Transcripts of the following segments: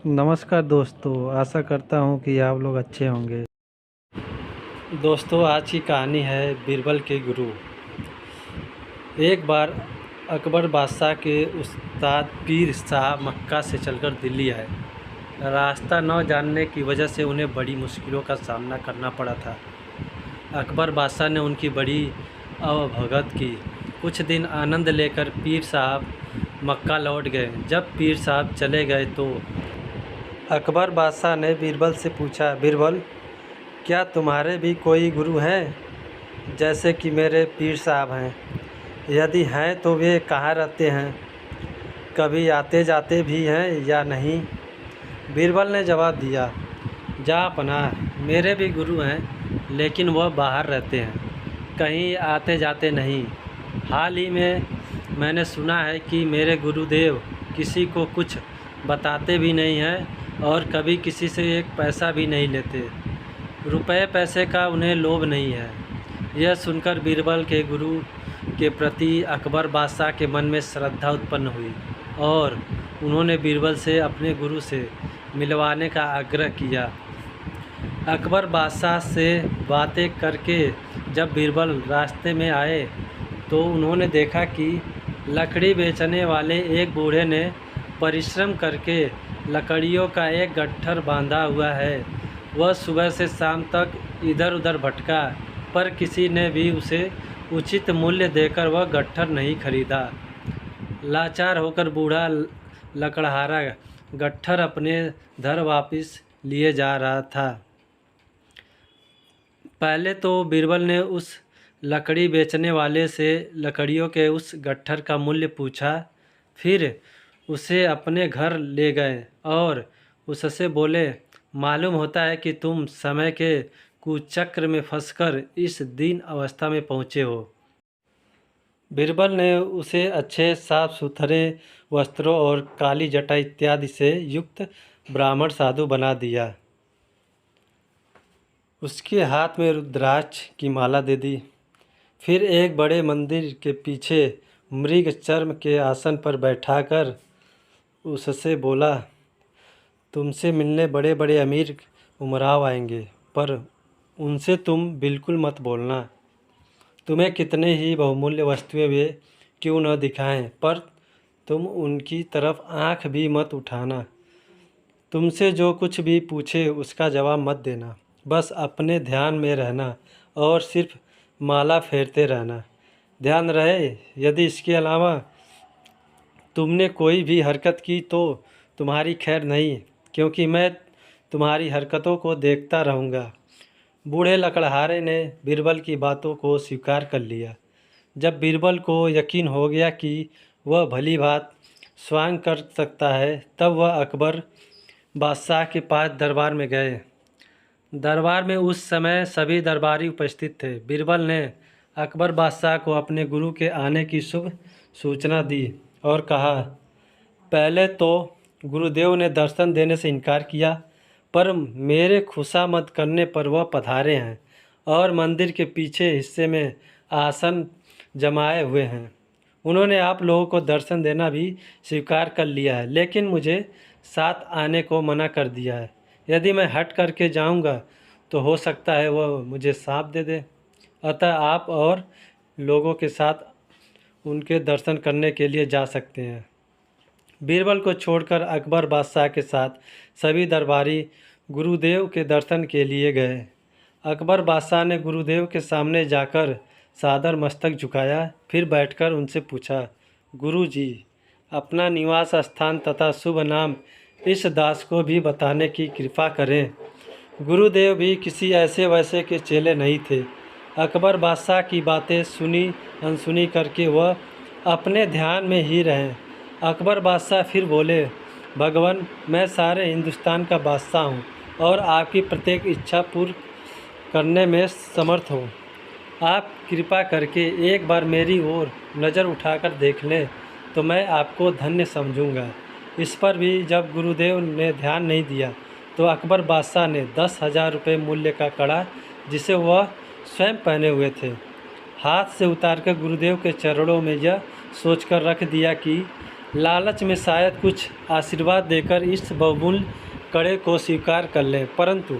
नमस्कार दोस्तों, आशा करता हूँ कि आप लोग अच्छे होंगे। दोस्तों, आज की कहानी है बीरबल के गुरु। एक बार अकबर बादशाह के उस्ताद पीर साहब मक्का से चलकर दिल्ली आए। रास्ता न जानने की वजह से उन्हें बड़ी मुश्किलों का सामना करना पड़ा था। अकबर बादशाह ने उनकी बड़ी अवभगत की। कुछ दिन आनंद लेकर पीर साहब मक्का लौट गए। जब पीर साहब चले गए तो अकबर बादशाह ने बीरबल से पूछा, बीरबल, क्या तुम्हारे भी कोई गुरु हैं जैसे कि मेरे पीर साहब हैं? यदि हैं तो वे कहाँ रहते हैं? कभी आते जाते भी हैं या नहीं? बीरबल ने जवाब दिया, जा पनाह, मेरे भी गुरु हैं, लेकिन वह बाहर रहते हैं, कहीं आते जाते नहीं। हाल ही में मैंने सुना है कि मेरे गुरुदेव किसी को कुछ बताते भी नहीं हैं और कभी किसी से एक पैसा भी नहीं लेते। रुपए पैसे का उन्हें लोभ नहीं है। यह सुनकर बीरबल के गुरु के प्रति अकबर बादशाह के मन में श्रद्धा उत्पन्न हुई और उन्होंने बीरबल से अपने गुरु से मिलवाने का आग्रह किया। अकबर बादशाह से बातें करके जब बीरबल रास्ते में आए तो उन्होंने देखा कि लकड़ी बेचने वाले एक बूढ़े ने परिश्रम करके लकड़ियों का एक गट्ठर बांधा हुआ है। वह सुबह से शाम तक इधर उधर भटका, पर किसी ने भी उसे उचित मूल्य देकर वह गट्ठर नहीं खरीदा। लाचार होकर बूढ़ा लकड़हारा गट्ठर अपने घर वापस लिए जा रहा था। पहले तो बीरबल ने उस लकड़ी बेचने वाले से लकड़ियों के उस गट्ठर का मूल्य पूछा। फिर उसे अपने घर ले गए और उससे बोले, मालूम होता है कि तुम समय के कुचक्र में फंसकर इस दीन अवस्था में पहुँचे हो। बीरबल ने उसे अच्छे साफ सुथरे वस्त्रों और काली जटा इत्यादि से युक्त ब्राह्मण साधु बना दिया। उसके हाथ में रुद्राक्ष की माला दे दी। फिर एक बड़े मंदिर के पीछे मृग चर्म के आसन पर बैठाकर उससे बोला, तुमसे मिलने बड़े बड़े अमीर उमराव आएंगे, पर उनसे तुम बिल्कुल मत बोलना। तुम्हें कितने ही बहुमूल्य वस्तुएं वे क्यों न दिखाएं, पर तुम उनकी तरफ आंख भी मत उठाना। तुमसे जो कुछ भी पूछे उसका जवाब मत देना। बस अपने ध्यान में रहना और सिर्फ माला फेरते रहना। ध्यान रहे, यदि इसके अलावा तुमने कोई भी हरकत की तो तुम्हारी खैर नहीं, क्योंकि मैं तुम्हारी हरकतों को देखता रहूँगा। बूढ़े लकड़हारे ने बीरबल की बातों को स्वीकार कर लिया। जब बीरबल को यकीन हो गया कि वह भली बात स्वयं कर सकता है, तब वह अकबर बादशाह के पास दरबार में गए। दरबार में उस समय सभी दरबारी उपस्थित थे। बीरबल ने अकबर बादशाह को अपने गुरु के आने की शुभ सूचना दी और कहा, पहले तो गुरुदेव ने दर्शन देने से इनकार किया, पर मेरे खुशामद करने पर वह पधारे हैं और मंदिर के पीछे हिस्से में आसन जमाए हुए हैं। उन्होंने आप लोगों को दर्शन देना भी स्वीकार कर लिया है, लेकिन मुझे साथ आने को मना कर दिया है। यदि मैं हट करके जाऊंगा तो हो सकता है वह मुझे शाप दे दे। अतः आप और लोगों के साथ उनके दर्शन करने के लिए जा सकते हैं। बीरबल को छोड़कर अकबर बादशाह के साथ सभी दरबारी गुरुदेव के दर्शन के लिए गए। अकबर बादशाह ने गुरुदेव के सामने जाकर सादर मस्तक झुकाया, फिर बैठकर उनसे पूछा, गुरु जी, अपना निवास स्थान तथा शुभ नाम इस दास को भी बताने की कृपा करें। गुरुदेव भी किसी ऐसे वैसे के चेले नहीं थे। अकबर बादशाह की बातें सुनी अनसुनी करके वह अपने ध्यान में ही रहे। अकबर बादशाह फिर बोले, भगवान, मैं सारे हिंदुस्तान का बादशाह हूँ और आपकी प्रत्येक इच्छा पूर्ण करने में समर्थ हूँ। आप कृपा करके एक बार मेरी ओर नज़र उठाकर देख लें तो मैं आपको धन्य समझूंगा। इस पर भी जब गुरुदेव ने ध्यान नहीं दिया तो अकबर बादशाह ने 10,000 रुपये मूल्य का कड़ा, जिसे वह स्वयं पहने हुए थे, हाथ से उतारकर गुरुदेव के चरणों में यह सोचकर रख दिया कि लालच में शायद कुछ आशीर्वाद देकर इस बहुमूल्य कड़े को स्वीकार कर लें। परंतु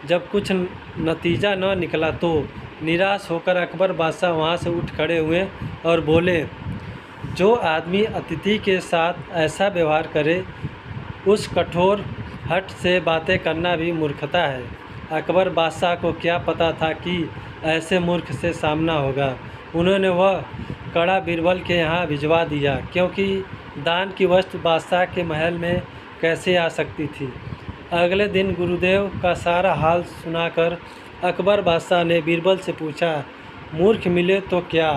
जब कुछ नतीजा न निकला तो निराश होकर अकबर बादशाह वहाँ से उठ खड़े हुए और बोले, जो आदमी अतिथि के साथ ऐसा व्यवहार करे उस कठोर हठ से बातें करना भी मूर्खता है। अकबर बादशाह को क्या पता था कि ऐसे मूर्ख से सामना होगा। उन्होंने वह कड़ा बीरबल के यहाँ भिजवा दिया, क्योंकि दान की वस्तु बादशाह के महल में कैसे आ सकती थी। अगले दिन गुरुदेव का सारा हाल सुनाकर अकबर बादशाह ने बीरबल से पूछा, मूर्ख मिले तो क्या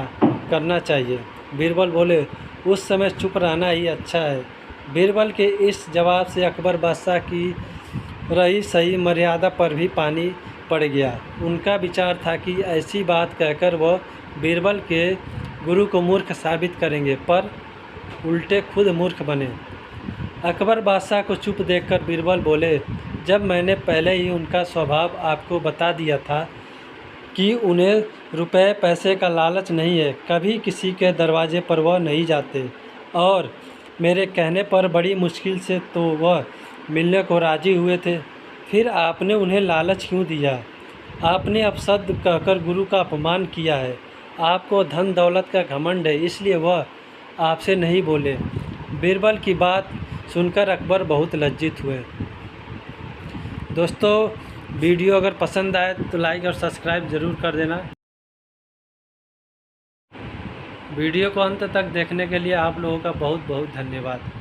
करना चाहिए? बीरबल बोले, उस समय चुप रहना ही अच्छा है। बीरबल के इस जवाब से अकबर बादशाह की रही सही मर्यादा पर भी पानी पड़ गया। उनका विचार था कि ऐसी बात कहकर वह बीरबल के गुरु को मूर्ख साबित करेंगे, पर उल्टे खुद मूर्ख बने। अकबर बादशाह को चुप देखकर बीरबल बोले, जब मैंने पहले ही उनका स्वभाव आपको बता दिया था कि उन्हें रुपए पैसे का लालच नहीं है, कभी किसी के दरवाजे पर वह नहीं जाते, और मेरे कहने पर बड़ी मुश्किल से तो वह मिलने को राजी हुए थे, फिर आपने उन्हें लालच क्यों दिया? आपने अपशब्द कहकर गुरु का अपमान किया है। आपको धन दौलत का घमंड है, इसलिए वह आपसे नहीं बोले। बीरबल की बात सुनकर अकबर बहुत लज्जित हुए। दोस्तों, वीडियो अगर पसंद आए तो लाइक और सब्सक्राइब ज़रूर कर देना। वीडियो को अंत तक देखने के लिए आप लोगों का बहुत बहुत धन्यवाद।